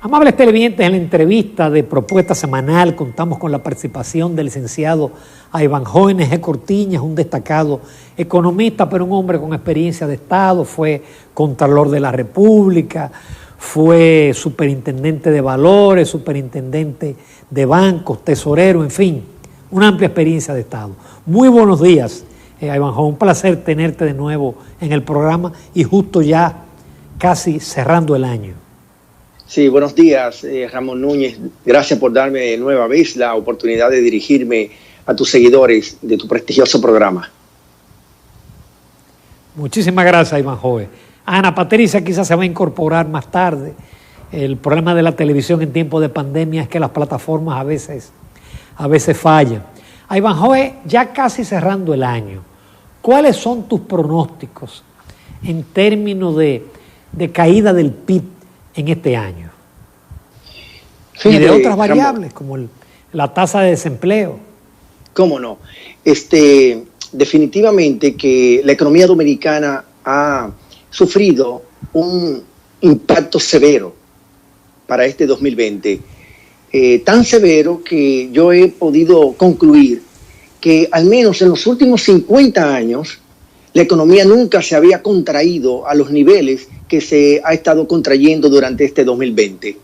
Amables televidentes, en la entrevista de Propuesta Semanal contamos con la participación del licenciado Ivanhoe N.G. Cortiñas, un destacado economista, pero un hombre con experiencia de Estado. Fue Contralor de la República, fue superintendente de valores, superintendente de bancos, tesorero, en fin, una amplia experiencia de Estado. Muy buenos días, Ivanhoe, un placer tenerte de nuevo en el programa y justo ya casi cerrando el año. Sí, buenos días, Ramón Núñez. Gracias por darme nueva vez la oportunidad de dirigirme a tus seguidores de tu prestigioso programa. Muchísimas gracias, Ivanhoe. Ana Patricia quizás se va a incorporar más tarde. El problema de la televisión en tiempos de pandemia es que las plataformas a veces fallan. Ivanhoe, ya casi cerrando el año, ¿cuáles son tus pronósticos en términos de caída del PIB en este año? Fíjate, y de otras variables, como la tasa de desempleo. ¿Cómo no? Definitivamente que la economía dominicana ha sufrido un impacto severo para este 2020. Tan severo que yo he podido concluir que al menos en los últimos 50 años la economía nunca se había contraído a los niveles que se ha estado contrayendo durante este 2020.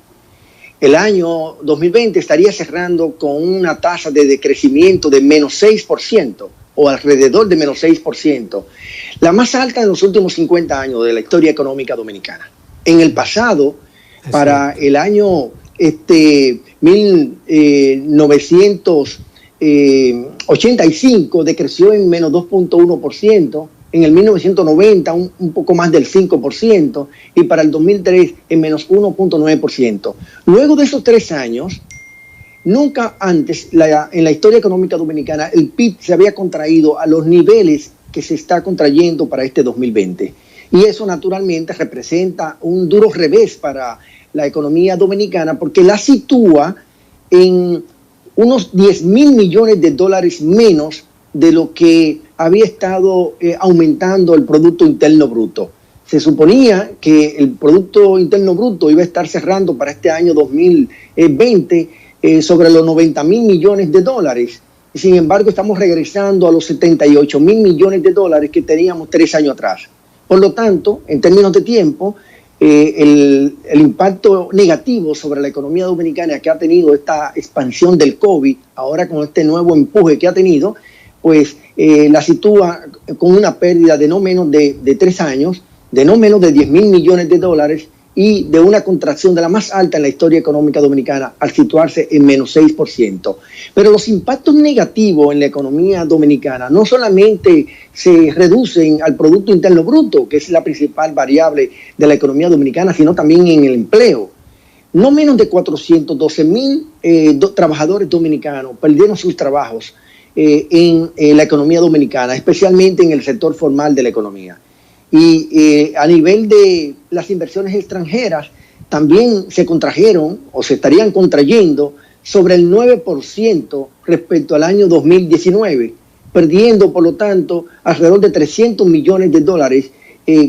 El año 2020 estaría cerrando con una tasa de decrecimiento de menos 6% o alrededor de menos 6%, la más alta en los últimos 50 años de la historia económica dominicana. En el pasado, para el año 1985 decreció en menos 2.1%, en el 1990 un poco más del 5% y para el 2003 en menos 1.9%. Luego de esos 3 años, nunca antes en la historia económica dominicana el PIB se había contraído a los niveles que se está contrayendo para este 2020. Y eso naturalmente representa un duro revés para la economía dominicana porque la sitúa en unos 10,000 millones de dólares menos de lo que había estado aumentando el Producto Interno Bruto. Se suponía que el Producto Interno Bruto iba a estar cerrando para este año 2020 sobre los 90,000 millones de dólares. Sin embargo, estamos regresando a los 78,000 millones de dólares que teníamos 3 años atrás. Por lo tanto, en términos de tiempo, el impacto negativo sobre la economía dominicana que ha tenido esta expansión del COVID, ahora con este nuevo empuje que ha tenido, pues la sitúa con una pérdida de no menos de 3 años, de no menos de 10,000 millones de dólares y de una contracción de la más alta en la historia económica dominicana al situarse en menos 6%. Pero los impactos negativos en la economía dominicana no solamente se reducen al Producto Interno Bruto, que es la principal variable de la economía dominicana, sino también en el empleo. No menos de 412,000 trabajadores dominicanos perdieron sus trabajos en la economía dominicana, especialmente en el sector formal de la economía. Y a nivel de las inversiones extranjeras, también se contrajeron o se estarían contrayendo sobre el 9% respecto al año 2019, perdiendo, por lo tanto, alrededor de 300 millones de dólares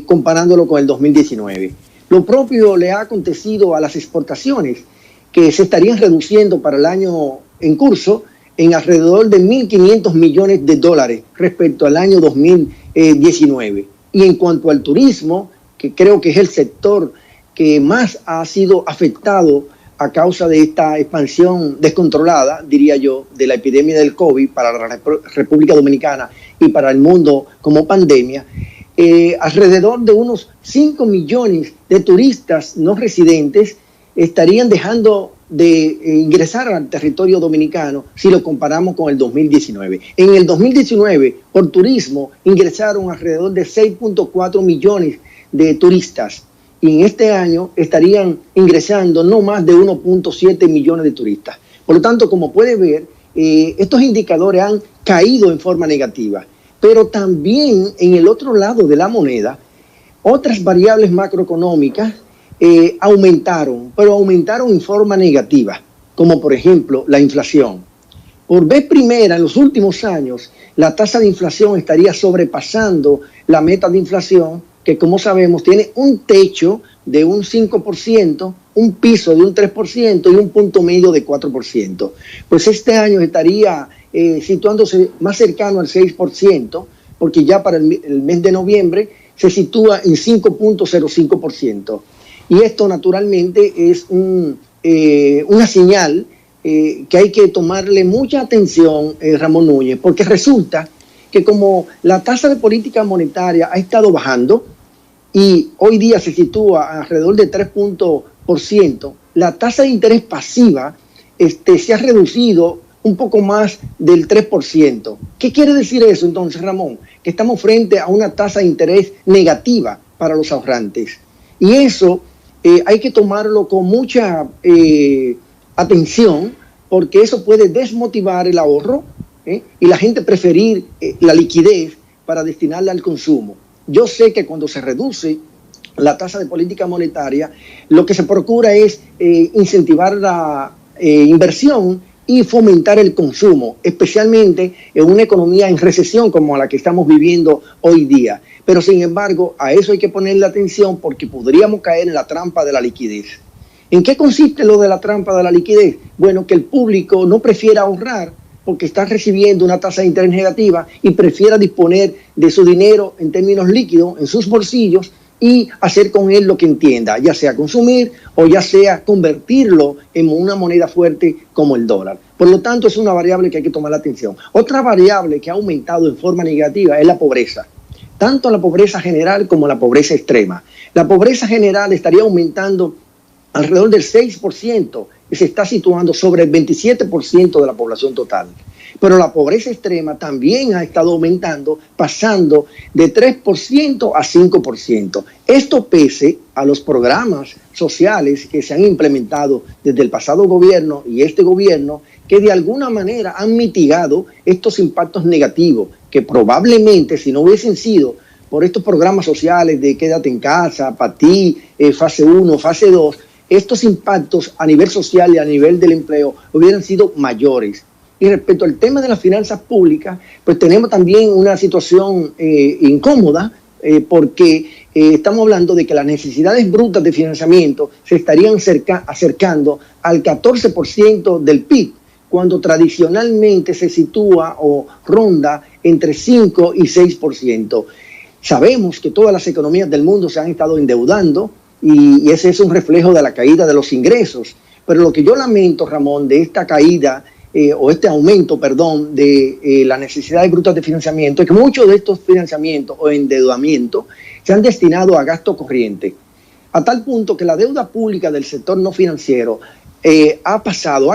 comparándolo con el 2019. Lo propio le ha acontecido a las exportaciones, que se estarían reduciendo para el año en curso en alrededor de 1.500 millones de dólares respecto al año 2019. Y en cuanto al turismo, que creo que es el sector que más ha sido afectado a causa de esta expansión descontrolada, diría yo, de la epidemia del COVID para la República Dominicana y para el mundo como pandemia, alrededor de unos 5 millones de turistas no residentes estarían dejando de ingresar al territorio dominicano si lo comparamos con el 2019. En el 2019, por turismo, ingresaron alrededor de 6.4 millones de turistas y en este año estarían ingresando no más de 1.7 millones de turistas. Por lo tanto, como puede ver, estos indicadores han caído en forma negativa, pero también en el otro lado de la moneda, otras variables macroeconómicas aumentaron, pero aumentaron en forma negativa, como por ejemplo la inflación. Por vez primera en los últimos años, la tasa de inflación estaría sobrepasando la meta de inflación, que como sabemos tiene un techo de un 5%, un piso de un 3% y un punto medio de 4%. Pues este año estaría situándose más cercano al 6%, porque ya para el mes de noviembre se sitúa en 5.05%. Y esto naturalmente es una señal que hay que tomarle mucha atención, Ramón Núñez, porque resulta que como la tasa de política monetaria ha estado bajando y hoy día se sitúa alrededor de 3%, la tasa de interés pasiva se ha reducido un poco más del 3%. ¿Qué quiere decir eso entonces, Ramón? Que estamos frente a una tasa de interés negativa para los ahorrantes. Y eso hay que tomarlo con mucha atención, porque eso puede desmotivar el ahorro y la gente preferir la liquidez para destinarla al consumo. Yo sé que cuando se reduce la tasa de política monetaria, lo que se procura es incentivar la inversión y fomentar el consumo, especialmente en una economía en recesión como la que estamos viviendo hoy día. Pero sin embargo, a eso hay que ponerle atención porque podríamos caer en la trampa de la liquidez. ¿En qué consiste lo de la trampa de la liquidez? Bueno, que el público no prefiera ahorrar porque está recibiendo una tasa de interés negativa y prefiera disponer de su dinero en términos líquidos en sus bolsillos y hacer con él lo que entienda, ya sea consumir o ya sea convertirlo en una moneda fuerte como el dólar. Por lo tanto, es una variable que hay que tomar la atención. Otra variable que ha aumentado en forma negativa es la pobreza, tanto la pobreza general como la pobreza extrema. La pobreza general estaría aumentando alrededor del 6%, y se está situando sobre el 27% de la población total. Pero la pobreza extrema también ha estado aumentando, pasando de 3% a 5%. Esto pese a los programas sociales que se han implementado desde el pasado gobierno y este gobierno, que de alguna manera han mitigado estos impactos negativos, que probablemente si no hubiesen sido por estos programas sociales de quédate en casa, para ti, fase 1, fase 2, estos impactos a nivel social y a nivel del empleo hubieran sido mayores. Y respecto al tema de las finanzas públicas, pues tenemos también una situación incómoda porque estamos hablando de que las necesidades brutas de financiamiento se estarían acercando al 14% del PIB, cuando tradicionalmente se sitúa o ronda entre 5 y 6%. Sabemos que todas las economías del mundo se han estado endeudando, y ese es un reflejo de la caída de los ingresos. Pero lo que yo lamento, Ramón, de esta caída, o este aumento, perdón, de las necesidades brutas de financiamiento, es que muchos de estos financiamientos o endeudamientos se han destinado a gasto corriente, a tal punto que la deuda pública del sector no financiero ha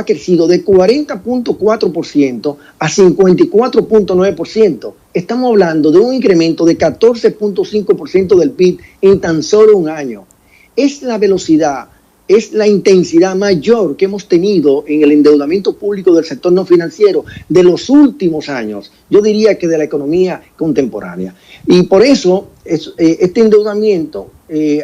crecido de 40.4% a 54.9%. Estamos hablando de un incremento de 14.5% del PIB en tan solo un año. Es la velocidad, es la intensidad mayor que hemos tenido en el endeudamiento público del sector no financiero de los últimos años, yo diría que de la economía contemporánea. Y por eso este endeudamiento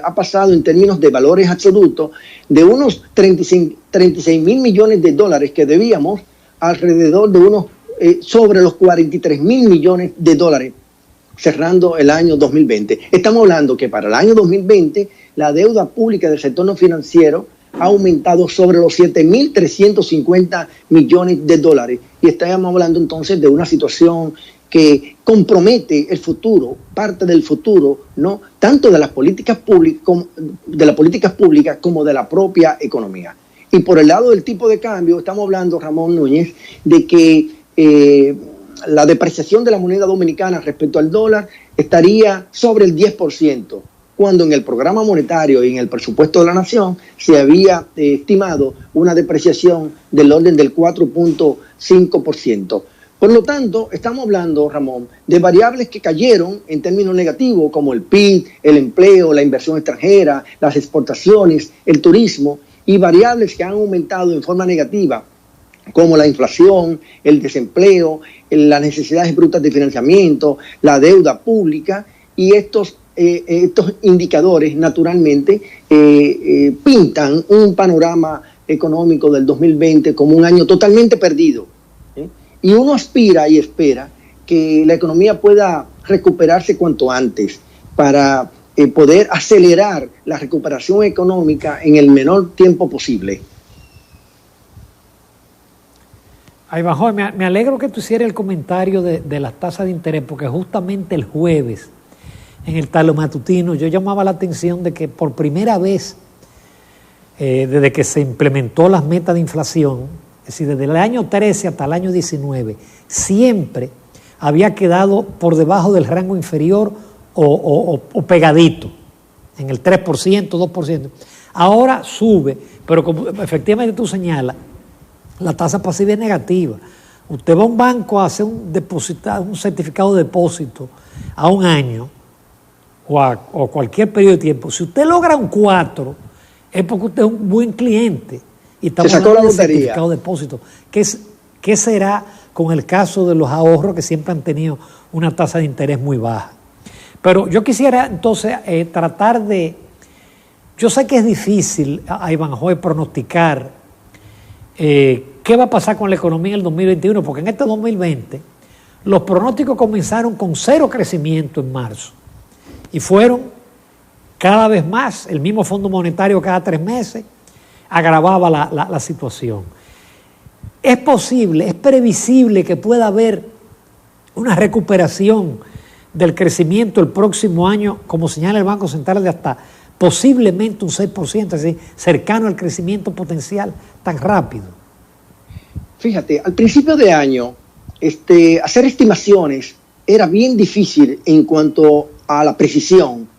ha pasado en términos de valores absolutos de unos 36 mil millones de dólares que debíamos alrededor de unos sobre los 43 mil millones de dólares cerrando el año 2020. Estamos hablando que para el año 2020 la deuda pública del sector no financiero ha aumentado sobre los 7.350 millones de dólares y estamos hablando entonces de una situación que compromete el futuro, parte del futuro, ¿no?, tanto de las políticas públicas como de la propia economía. Y por el lado del tipo de cambio, estamos hablando, Ramón Núñez, de que la depreciación de la moneda dominicana respecto al dólar estaría sobre el 10%, cuando en el programa monetario y en el presupuesto de la nación se había estimado una depreciación del orden del 4.5%. Por lo tanto, estamos hablando, Ramón, de variables que cayeron en términos negativos, como el PIB, el empleo, la inversión extranjera, las exportaciones, el turismo, y variables que han aumentado en forma negativa, como la inflación, el desempleo, las necesidades brutas de financiamiento, la deuda pública, y estos indicadores naturalmente pintan un panorama económico del 2020 como un año totalmente perdido. Y uno aspira y espera que la economía pueda recuperarse cuanto antes para poder acelerar la recuperación económica en el menor tiempo posible. Ivanhoe, me alegro que tú hicieras el comentario de las tasas de interés, porque justamente el jueves, en el Talo Matutino, yo llamaba la atención de que por primera vez, desde que se implementó las metas de inflación, es decir, desde el año 13 hasta el año 19, siempre había quedado por debajo del rango inferior o pegadito, en el 3%, 2%. Ahora sube, pero como efectivamente tú señalas, la tasa pasiva es negativa. Usted va a un banco a hacer un certificado de depósito a un año o cualquier periodo de tiempo. Si usted logra un 4, es porque usted es un buen cliente. Y estamos hablando de certificado de depósito. ¿Qué será con el caso de los ahorros que siempre han tenido una tasa de interés muy baja? Pero yo quisiera entonces tratar de... Yo sé que es difícil, Ivanhoe, pronosticar qué va a pasar con la economía en el 2021, porque en este 2020 los pronósticos comenzaron con 0 crecimiento en marzo y fueron cada vez más. El mismo Fondo Monetario cada 3 meses agravaba la situación. Es posible, es previsible que pueda haber una recuperación del crecimiento el próximo año, como señala el Banco Central, de hasta posiblemente un 6%, es decir, cercano al crecimiento potencial tan rápido. Fíjate, al principio de año, hacer estimaciones era bien difícil en cuanto a la precisión,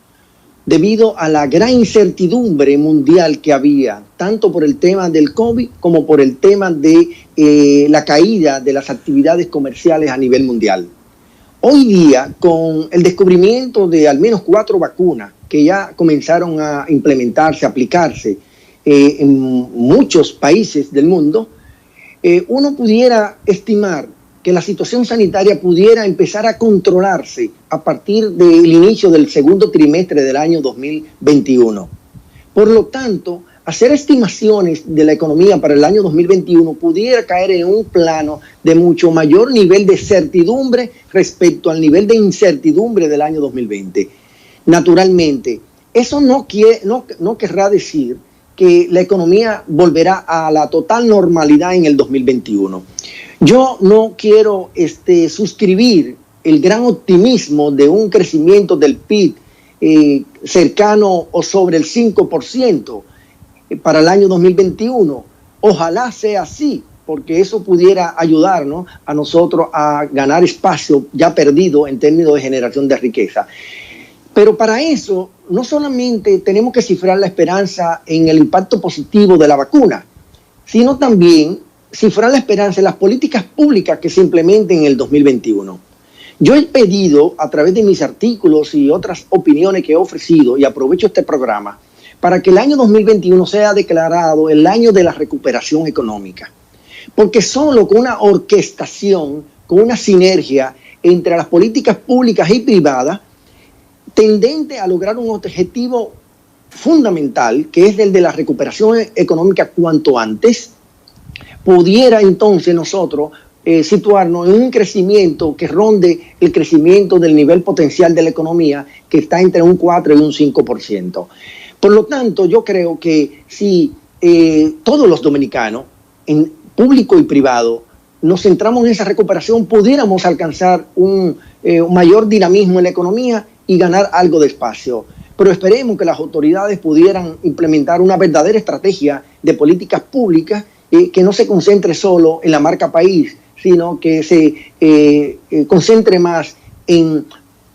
debido a la gran incertidumbre mundial que había, tanto por el tema del COVID como por el tema de la caída de las actividades comerciales a nivel mundial. Hoy día, con el descubrimiento de al menos 4 vacunas que ya comenzaron a implementarse, a aplicarse en muchos países del mundo, uno pudiera estimar que la situación sanitaria pudiera empezar a controlarse a partir del inicio del segundo trimestre del año 2021. Por lo tanto, hacer estimaciones de la economía para el año 2021 pudiera caer en un plano de mucho mayor nivel de certidumbre respecto al nivel de incertidumbre del año 2020. Naturalmente, eso no querrá decir que la economía volverá a la total normalidad en el 2021. Yo no quiero suscribir el gran optimismo de un crecimiento del PIB cercano o sobre el 5% para el año 2021. Ojalá sea así, porque eso pudiera ayudarnos a nosotros a ganar espacio ya perdido en términos de generación de riqueza. Pero para eso no solamente tenemos que cifrar la esperanza en el impacto positivo de la vacuna, sino también cifrar la esperanza en las políticas públicas que se implementen en el 2021. Yo he pedido, a través de mis artículos y otras opiniones que he ofrecido, y aprovecho este programa, para que el año 2021 sea declarado el año de la recuperación económica. Porque solo con una orquestación, con una sinergia entre las políticas públicas y privadas, tendente a lograr un objetivo fundamental, que es el de la recuperación económica cuanto antes, pudiera entonces nosotros situarnos en un crecimiento que ronde el crecimiento del nivel potencial de la economía, que está entre un 4 y un 5%. Por lo tanto, yo creo que si todos los dominicanos, en público y privado, nos centramos en esa recuperación, pudiéramos alcanzar un mayor dinamismo en la economía y ganar algo de espacio. Pero esperemos que las autoridades pudieran implementar una verdadera estrategia de políticas públicas que no se concentre solo en la marca país, sino que se concentre más en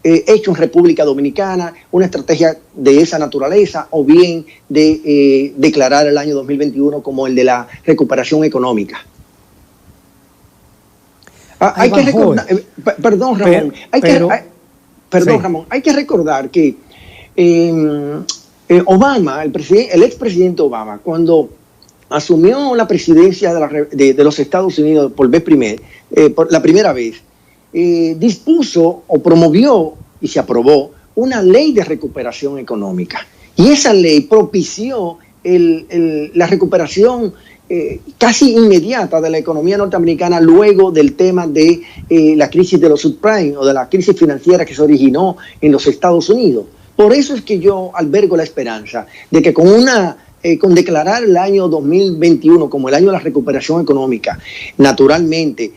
hechos en República Dominicana, una estrategia de esa naturaleza, o bien de declarar el año 2021 como el de la recuperación económica. Hay que recordar, perdón Ramón, Ramón, hay que recordar que Obama, el expresidente Obama, cuando asumió la presidencia de los Estados Unidos por la primera vez, dispuso o promovió y se aprobó una ley de recuperación económica. Y esa ley propició la recuperación casi inmediata de la economía norteamericana luego del tema de la crisis de los subprime o de la crisis financiera que se originó en los Estados Unidos. Por eso es que yo albergo la esperanza de que con declarar el año 2021 como el año de la recuperación económica, naturalmente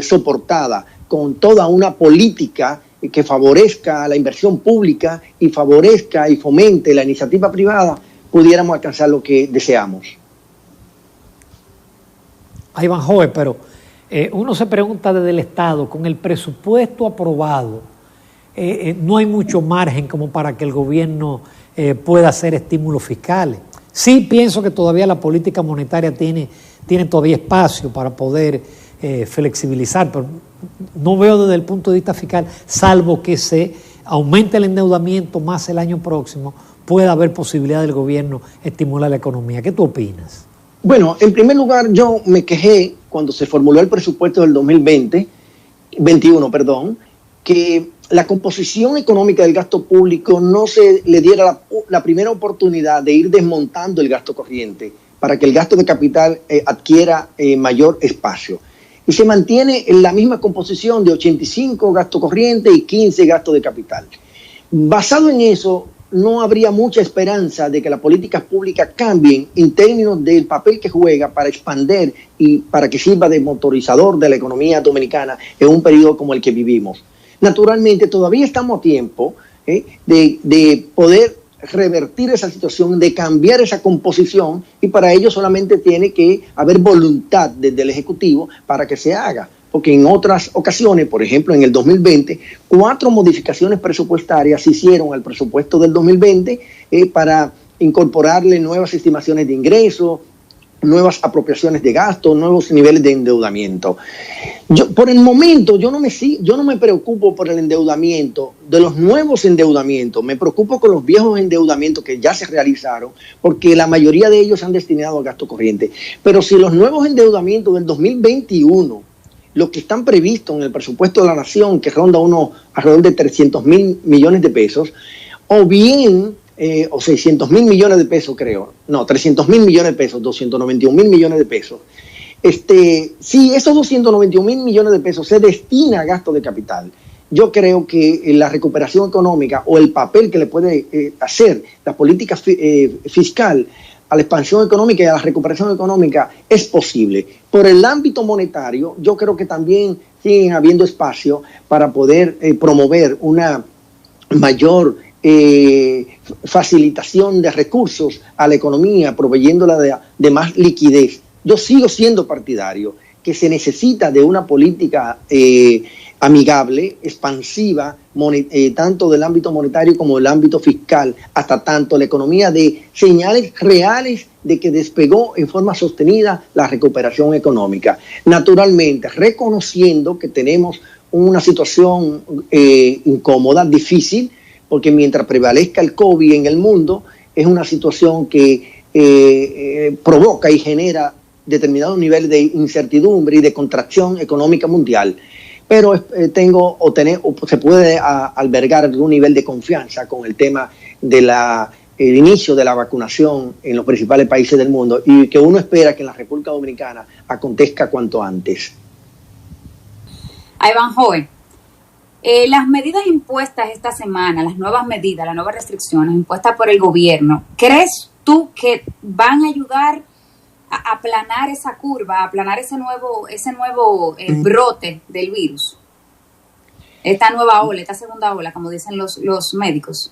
soportada con toda una política que favorezca la inversión pública y favorezca y fomente la iniciativa privada, pudiéramos alcanzar lo que deseamos. Ivanhoe, pero uno se pregunta desde el Estado, con el presupuesto aprobado, no hay mucho margen como para que el gobierno pueda hacer estímulos fiscales. Sí pienso que todavía la política monetaria tiene todavía espacio para poder flexibilizar, pero no veo desde el punto de vista fiscal, salvo que se aumente el endeudamiento más el año próximo, pueda haber posibilidad del gobierno estimular la economía. ¿Qué tú opinas? Bueno, en primer lugar, yo me quejé cuando se formuló el presupuesto del 2021, que la composición económica del gasto público no se le diera la primera oportunidad de ir desmontando el gasto corriente para que el gasto de capital adquiera mayor espacio. Y se mantiene en la misma composición de 85 gasto corriente y 15 gasto de capital. Basado en eso, no habría mucha esperanza de que las políticas públicas cambien en términos del papel que juega para expandir y para que sirva de motorizador de la economía dominicana en un periodo como el que vivimos. Naturalmente, todavía estamos a tiempo de poder revertir esa situación, de cambiar esa composición, y para ello solamente tiene que haber voluntad desde el Ejecutivo para que se haga. Porque en otras ocasiones, por ejemplo en el 2020, 4 modificaciones presupuestarias se hicieron al presupuesto del 2020 para incorporarle nuevas estimaciones de ingresos, nuevas apropiaciones de gasto, nuevos niveles de endeudamiento. Por el momento, yo no me preocupo por el endeudamiento, de los nuevos endeudamientos, me preocupo con los viejos endeudamientos que ya se realizaron, porque la mayoría de ellos se han destinado al gasto corriente. Pero si los nuevos endeudamientos del 2021, los que están previstos en el presupuesto de la Nación, que ronda alrededor de 300.000 millones de pesos, o bien o 600.000 millones de pesos, creo. No, 300.000 millones de pesos, 291.000 millones de pesos. Si esos 291.000 millones de pesos se destina a gasto de capital, yo creo que la recuperación económica o el papel que le puede hacer la política fiscal a la expansión económica y a la recuperación económica es posible. Por el ámbito monetario, yo creo que también siguen habiendo espacio para poder promover una mayor facilitación de recursos a la economía, proveyéndola de más liquidez. Yo sigo siendo partidario que se necesita de una política amigable, expansiva, tanto del ámbito monetario como del ámbito fiscal, hasta tanto la economía de señales reales de que despegó en forma sostenida la recuperación económica. Naturalmente, reconociendo que tenemos una situación incómoda, difícil, porque mientras prevalezca el COVID en el mundo, es una situación que provoca y genera determinados niveles de incertidumbre y de contracción económica mundial. Pero se puede albergar algún nivel de confianza con el tema del inicio de la vacunación en los principales países del mundo, y que uno espera que en la República Dominicana acontezca cuanto antes. Ivanhoe, las medidas impuestas esta semana, las nuevas restricciones impuestas por el gobierno, ¿crees tú que van a ayudar a aplanar esa curva, a aplanar ese nuevo brote del virus? Esta nueva ola, esta segunda ola, como dicen los médicos.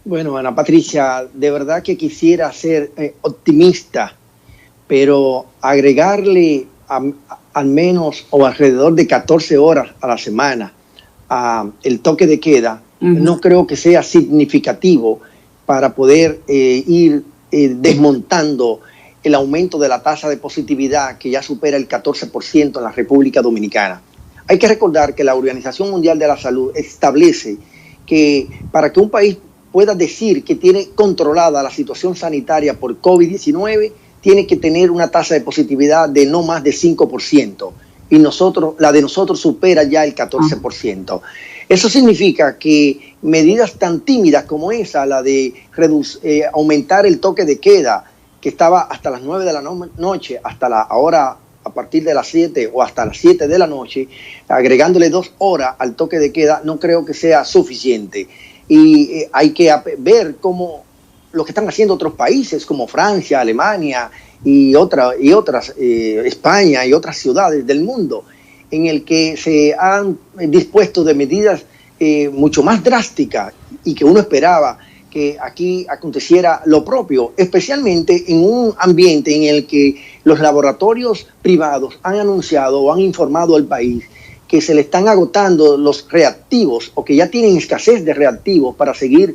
Bueno, Ana Patricia, de verdad que quisiera ser optimista, pero agregarle al menos o alrededor de 14 horas a la semana el toque de queda, no creo que sea significativo para poder ir desmontando el aumento de la tasa de positividad que ya supera el 14% en la República Dominicana. Hay que recordar que la Organización Mundial de la Salud establece que para que un país pueda decir que tiene controlada la situación sanitaria por COVID-19, tiene que tener una tasa de positividad de no más de 5%. Y la de nosotros supera ya el 14%. Eso significa que medidas tan tímidas como esa, la de aumentar el toque de queda, que estaba hasta las 9 de la noche, hasta ahora a partir de las 7 o hasta las 7 de la noche, agregándole 2 horas al toque de queda, no creo que sea suficiente. y hay que ver cómo lo que están haciendo otros países como Francia, Alemania y otras España y otras ciudades del mundo, en el que se han dispuesto de medidas mucho más drásticas y que uno esperaba que aquí aconteciera lo propio, especialmente en un ambiente en el que los laboratorios privados han anunciado o han informado al país que se le están agotando los reactivos o que ya tienen escasez de reactivos para seguir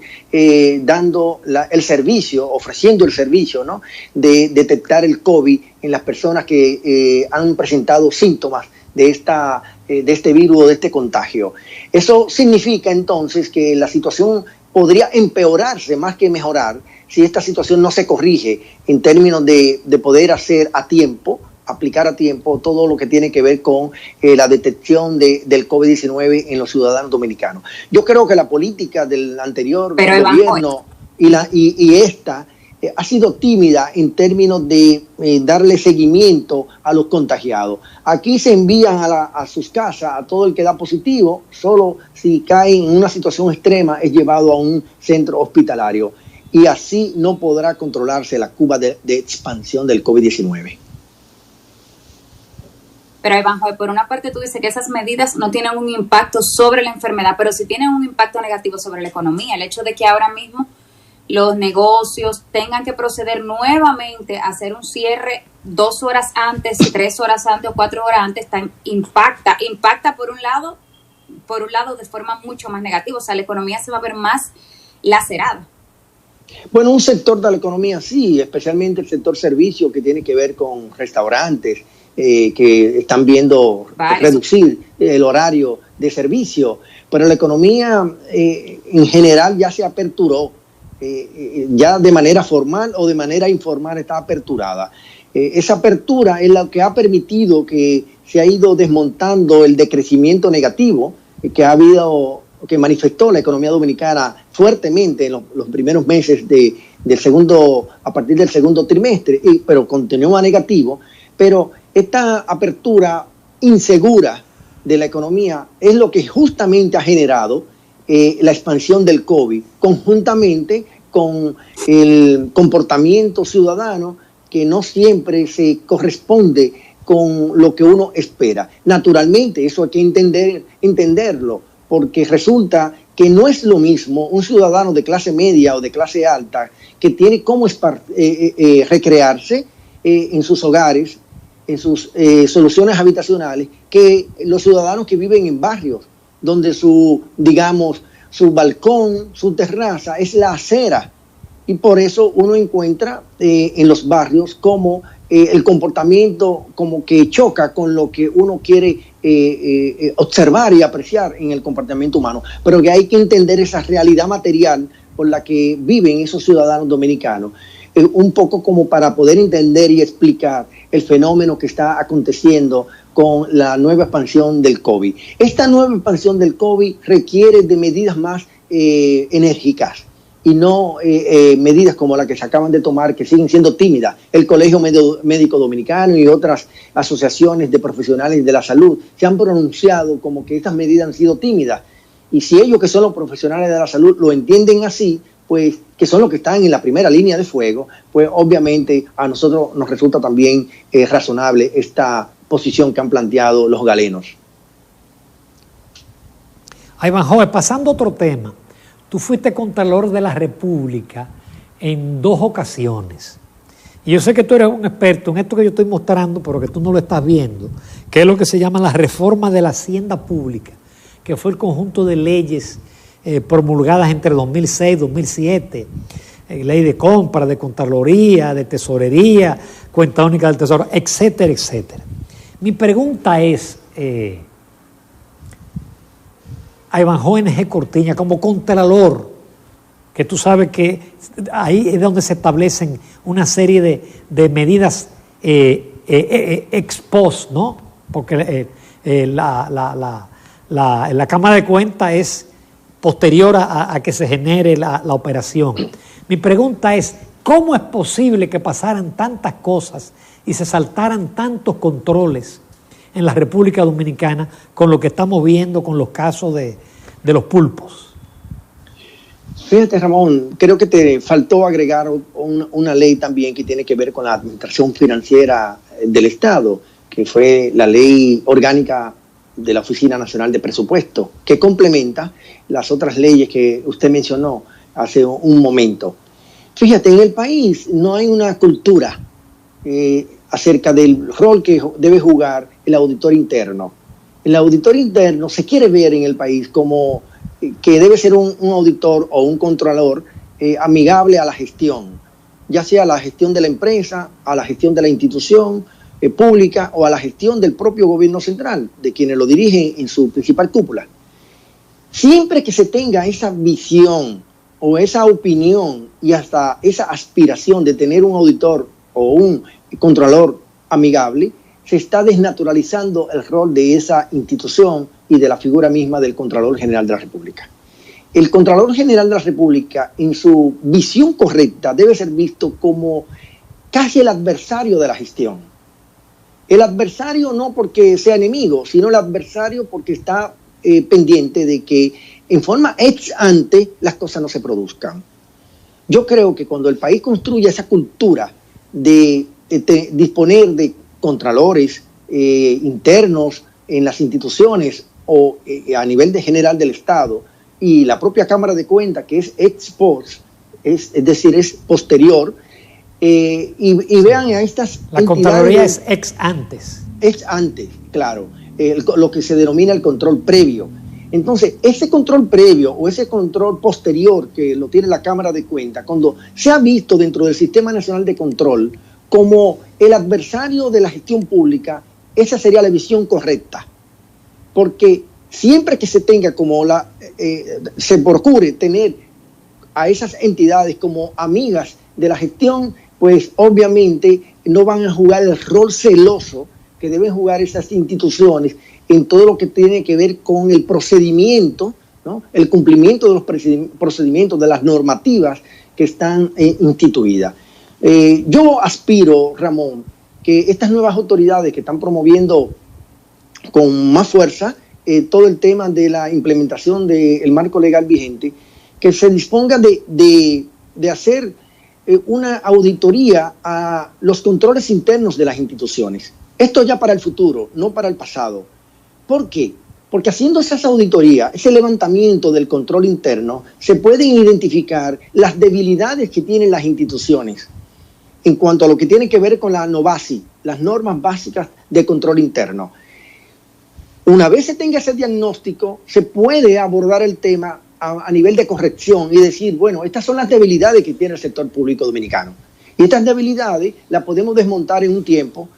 dando el servicio, ofreciendo el servicio, ¿no?, de detectar el COVID en las personas que han presentado síntomas de este virus o de este contagio. Eso significa entonces que la situación podría empeorarse más que mejorar si esta situación no se corrige en términos de poder hacer a tiempo, aplicar a tiempo todo lo que tiene que ver con la detección del COVID-19 en los ciudadanos dominicanos. Yo creo que la política del anterior gobierno y esta ha sido tímida en términos de darle seguimiento a los contagiados. Aquí se envían a sus casas a todo el que da positivo, solo si cae en una situación extrema es llevado a un centro hospitalario. Y así no podrá controlarse la curva de expansión del COVID-19. Pero Evanjo, por una parte tú dices que esas medidas no tienen un impacto sobre la enfermedad, pero sí tienen un impacto negativo sobre la economía. El hecho de que ahora mismo los negocios tengan que proceder nuevamente a hacer un cierre 2 horas antes, 3 horas antes o 4 horas antes, impacta por un lado de forma mucho más negativa. O sea, la economía se va a ver más lacerada. Bueno, un sector de la economía sí, especialmente el sector servicio, que tiene que ver con restaurantes, que están viendo reducir el horario de servicio, pero la economía en general ya se aperturó, ya de manera formal o de manera informal está aperturada. Esa apertura es lo que ha permitido que se ha ido desmontando el decrecimiento negativo que manifestó la economía dominicana fuertemente en los primeros meses a partir del segundo trimestre, pero continúa negativo. Pero esta apertura insegura de la economía es lo que justamente ha generado la expansión del COVID, conjuntamente con el comportamiento ciudadano que no siempre se corresponde con lo que uno espera. Naturalmente, eso hay que entenderlo, porque resulta que no es lo mismo un ciudadano de clase media o de clase alta que tiene cómo recrearse en sus hogares, en sus soluciones habitacionales, que los ciudadanos que viven en barrios donde su balcón, su terraza es la acera, y por eso uno encuentra en los barrios como el comportamiento como que choca con lo que uno quiere observar y apreciar en el comportamiento humano, pero que hay que entender esa realidad material por la que viven esos ciudadanos dominicanos, un poco como para poder entender y explicar el fenómeno que está aconteciendo con la nueva expansión del COVID. Esta nueva expansión del COVID requiere de medidas más enérgicas y no medidas como las que se acaban de tomar, que siguen siendo tímidas. El Colegio Médico Dominicano y otras asociaciones de profesionales de la salud se han pronunciado como que estas medidas han sido tímidas. Y si ellos, que son los profesionales de la salud, lo entienden así, pues que son los que están en la primera línea de fuego, pues obviamente a nosotros nos resulta también razonable esta posición que han planteado los galenos. Ivanhoe, pasando a otro tema, tú fuiste Contralor de la República en 2 ocasiones. Y yo sé que tú eres un experto en esto que yo estoy mostrando, pero que tú no lo estás viendo, que es lo que se llama la reforma de la Hacienda Pública, que fue el conjunto de leyes promulgadas entre 2006 y 2007, ley de compra, de Contraloría, de Tesorería, cuenta única del Tesoro, etcétera, etcétera. Mi pregunta es, a Evanjo N.G. Cortiña, como Contralor, que tú sabes que ahí es donde se establecen una serie de medidas ex post, ¿no? Porque la Cámara de Cuentas es posterior a que se genere la operación. Mi pregunta es, ¿cómo es posible que pasaran tantas cosas y se saltaran tantos controles en la República Dominicana con lo que estamos viendo con los casos de los pulpos? Fíjate, Ramón, creo que te faltó agregar una ley también que tiene que ver con la administración financiera del Estado, que fue la ley orgánica de la Oficina Nacional de Presupuesto, que complementa las otras leyes que usted mencionó hace un momento. Fíjate, en el país no hay una cultura acerca del rol que debe jugar el auditor interno. El auditor interno se quiere ver en el país como que debe ser un auditor o un controlador amigable a la gestión, ya sea a la gestión de la empresa, a la gestión de la institución pública o a la gestión del propio gobierno central, de quienes lo dirigen en su principal cúpula. Siempre que se tenga esa visión o esa opinión y hasta esa aspiración de tener un auditor o un controlador amigable, se está desnaturalizando el rol de esa institución y de la figura misma del Contralor General de la República. El Contralor General de la República, en su visión correcta, debe ser visto como casi el adversario de la gestión. El adversario no porque sea enemigo, sino el adversario porque está pendiente de que en forma ex ante las cosas no se produzcan. Yo creo que cuando el país construye esa cultura de disponer de contralores internos en las instituciones o a nivel de general del Estado y la propia Cámara de Cuentas, que es ex post, es decir, es posterior, y vean a estas la Contraloría es ex antes. Ex antes, claro, lo que se denomina el control previo. Entonces, ese control previo o ese control posterior que lo tiene la Cámara de Cuentas, cuando se ha visto dentro del Sistema Nacional de Control como el adversario de la gestión pública, esa sería la visión correcta. Porque siempre que se tenga como se procure tener a esas entidades como amigas de la gestión, pues obviamente no van a jugar el rol celoso que deben jugar esas instituciones en todo lo que tiene que ver con el procedimiento, ¿no? El cumplimiento de los procedimientos, de las normativas que están instituidas. Yo aspiro, Ramón, que estas nuevas autoridades que están promoviendo con más fuerza todo el tema de la implementación del marco legal vigente, que se disponga de hacer una auditoría a los controles internos de las instituciones. Esto ya para el futuro, no para el pasado. ¿Por qué? Porque haciendo esas auditorías, ese levantamiento del control interno, se pueden identificar las debilidades que tienen las instituciones en cuanto a lo que tiene que ver con la NOBASI, las normas básicas de control interno. Una vez se tenga ese diagnóstico, se puede abordar el tema a nivel de corrección y decir, bueno, estas son las debilidades que tiene el sector público dominicano. Y estas debilidades las podemos desmontar en un tiempo,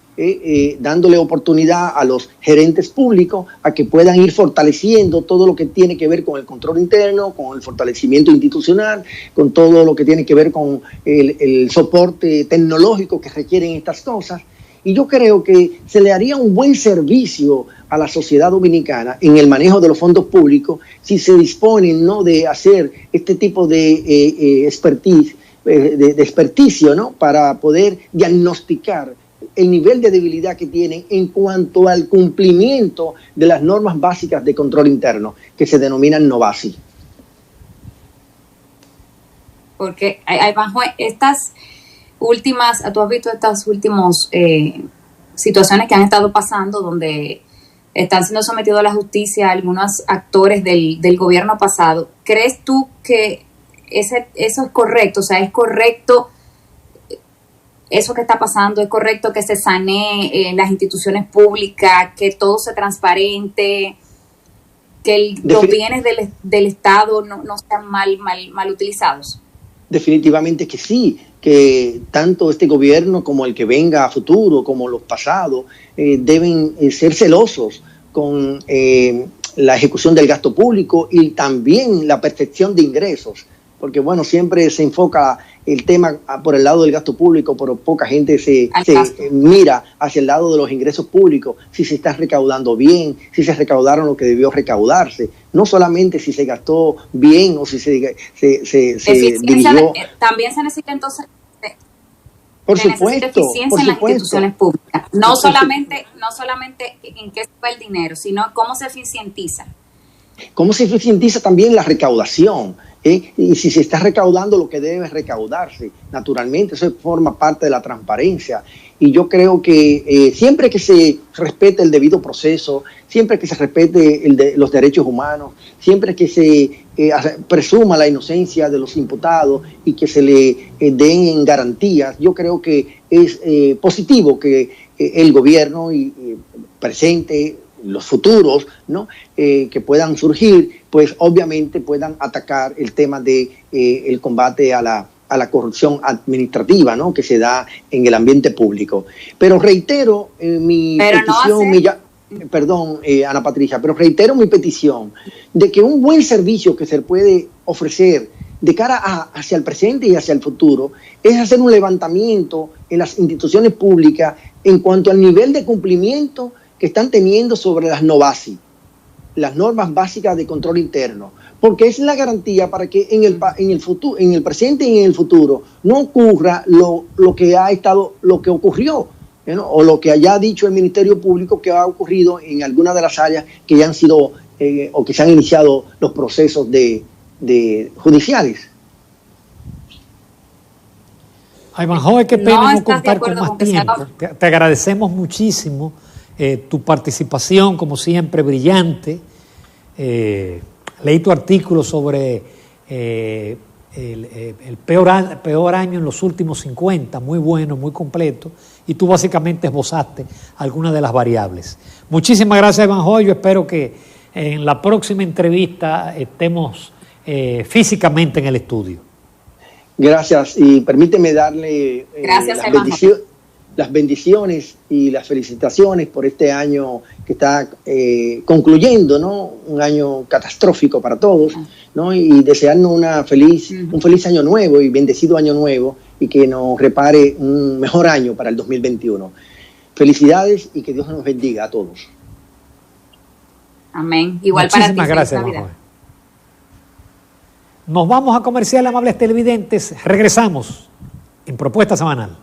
dándole oportunidad a los gerentes públicos a que puedan ir fortaleciendo todo lo que tiene que ver con el control interno, con el fortalecimiento institucional, con todo lo que tiene que ver con el soporte tecnológico que requieren estas cosas. Y yo creo que se le haría un buen servicio a la sociedad dominicana en el manejo de los fondos públicos si se disponen, ¿no?, de hacer este tipo de experticio, ¿no?, para poder diagnosticar el nivel de debilidad que tienen en cuanto al cumplimiento de las normas básicas de control interno, que se denominan NOBASI. Porque bajo estas últimas, tú has visto estas últimas situaciones que han estado pasando donde están siendo sometidos a la justicia algunos actores del gobierno pasado. ¿Crees tú que eso es correcto? O sea, ¿es correcto eso que está pasando? ¿Es correcto que se sanee las instituciones públicas, que todo sea transparente, que los bienes del Estado no sean mal utilizados? Definitivamente que sí, que tanto este gobierno como el que venga a futuro, como los pasados, deben ser celosos con la ejecución del gasto público y también la percepción de ingresos, porque bueno, siempre se enfoca el tema por el lado del gasto público, pero poca gente se mira hacia el lado de los ingresos públicos, si se está recaudando bien, si se recaudaron lo que debió recaudarse, no solamente si se gastó bien o si se dirigió. También se necesita entonces por supuesto, eficiencia en las instituciones públicas, no solamente en qué se va el dinero, sino cómo se eficientiza. ¿Cómo se eficientiza también la recaudación? Y si se está recaudando lo que debe recaudarse, naturalmente, eso forma parte de la transparencia. Y yo creo que siempre que se respete el debido proceso, siempre que se respete los derechos humanos, siempre que se presuma la inocencia de los imputados y que se le den garantías, yo creo que es positivo que el gobierno presente, los futuros, ¿no? Que puedan surgir, pues obviamente puedan atacar el tema de el combate a la corrupción administrativa, ¿no? Que se da en el ambiente público. Pero reitero mi petición, perdón, Ana Patricia, pero reitero mi petición de que un buen servicio que se puede ofrecer de cara hacia el presente y hacia el futuro es hacer un levantamiento en las instituciones públicas en cuanto al nivel de cumplimiento que están teniendo sobre las NOVASI, las normas básicas de control interno, porque es la garantía para que en el futuro, en el presente y en el futuro no ocurra lo que ocurrió, ¿no? O lo que haya dicho el Ministerio Público que ha ocurrido en algunas de las áreas que ya han sido o que se han iniciado los procesos judiciales. Ivanhoe, qué pena no contar con más tiempo. Te agradecemos muchísimo tu participación, como siempre, brillante. Leí tu artículo sobre el peor año en los últimos 50, muy bueno, muy completo, y tú básicamente esbozaste algunas de las variables. Muchísimas gracias, Ivanhoe. Yo espero que en la próxima entrevista estemos físicamente en el estudio. Gracias, y permíteme darle las bendiciones y las felicitaciones por este año que está concluyendo, ¿no? Un año catastrófico para todos, ¿no? Y desearnos un feliz año nuevo y bendecido año nuevo, y que nos repare un mejor año para el 2021. Felicidades y que Dios nos bendiga a todos. Amén. Igual muchísimas para ti. Gracias, Ivanhoe. Nos vamos a comercial, amables televidentes. Regresamos en Propuesta Semanal.